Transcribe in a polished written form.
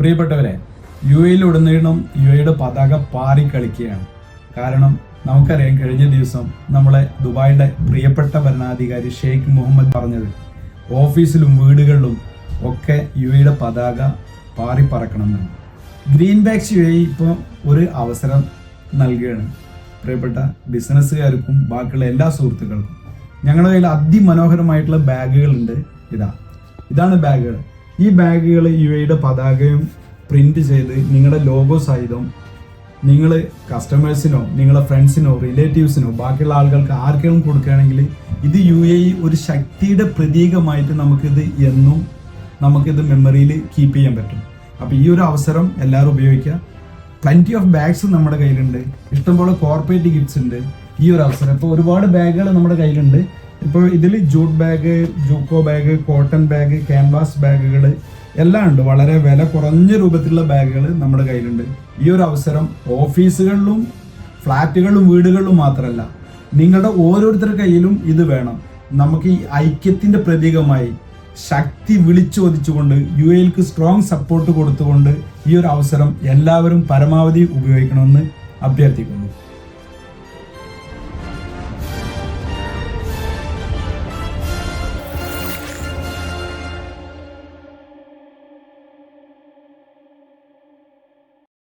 പ്രിയപ്പെട്ടവരെ, UAE-യിലുടനീളം UAE-യുടെ പതാക പാറിക്കളിക്കുകയാണ്. കാരണം നമുക്കറിയാം, കഴിഞ്ഞ ദിവസം നമ്മളെ ദുബായിയുടെ പ്രിയപ്പെട്ട ഭരണാധികാരി ഷെയ്ഖ് മുഹമ്മദ് പറഞ്ഞത് ഓഫീസിലും വീടുകളിലും ഒക്കെ UAE-യുടെ പതാക പാറിപ്പറക്കണം എന്നാണ്. ഗ്രീൻ ബാഗ്സ് UAE ഇപ്പോൾ ഒരു അവസരം നൽകുകയാണ് പ്രിയപ്പെട്ട ബിസിനസ്സുകാർക്കും ബാക്കിയുള്ള എല്ലാ സുഹൃത്തുക്കൾക്കും. ഞങ്ങളുടെ കയ്യിൽ അതിമനോഹരമായിട്ടുള്ള ബാഗുകളുണ്ട്. ഇതാണ് ബാഗുകൾ. ഈ ബാഗുകൾ UAE-യുടെ പതാകയും പ്രിന്റ് ചെയ്ത് നിങ്ങളുടെ ലോഗോ സഹിതം നിങ്ങൾ കസ്റ്റമേഴ്സിനോ നിങ്ങളുടെ ഫ്രണ്ട്സിനോ റിലേറ്റീവ്സിനോ ബാക്കിയുള്ള ആളുകൾക്ക് ആർക്കെങ്കിലും കൊടുക്കുകയാണെങ്കിൽ ഇത് UAE ഒരു ശക്തിയുടെ പ്രതീകമായിട്ട് നമുക്കിത് മെമ്മറിയിൽ കീപ്പ് ചെയ്യാൻ പറ്റും. അപ്പോൾ ഈ ഒരു അവസരം എല്ലാവരും ഉപയോഗിക്കുക. പ്ലൻറ്റി ഓഫ് ബാഗ്സ് നമ്മുടെ കയ്യിലുണ്ട്, ഇഷ്ടംപോലെ കോർപ്പറേറ്റ് ഗിഫ്റ്റ്സ് ഉണ്ട്. ഈ ഒരു അവസരം ഇപ്പോൾ ഒരുപാട് ബാഗുകൾ നമ്മുടെ കയ്യിലുണ്ട്. ഇപ്പോൾ ഇതിൽ ജൂട്ട് ബാഗ്, ജൂക്കോ ബാഗ്, കോട്ടൺ ബാഗ്, ക്യാൻവാസ് ബാഗുകൾ എല്ലാം ഉണ്ട്. വളരെ വില കുറഞ്ഞ രൂപത്തിലുള്ള ബാഗുകൾ നമ്മുടെ കയ്യിലുണ്ട്. ഈ ഒരു അവസരം ഓഫീസുകളിലും ഫ്ലാറ്റുകളിലും വീടുകളിലും മാത്രമല്ല, നിങ്ങളുടെ ഓരോരുത്തരുടെ കയ്യിലും ഇത് വേണം. നമുക്ക് ഈ ഐക്യത്തിൻ്റെ പ്രതീകമായി ശക്തി വിളിച്ചോദിച്ചുകൊണ്ട് UAE-ക്ക് സ്ട്രോങ് സപ്പോർട്ട് കൊടുത്തുകൊണ്ട് ഈ ഒരു അവസരം എല്ലാവരും പരമാവധി ഉപയോഗിക്കണമെന്ന് അഭ്യർത്ഥിക്കുന്നു.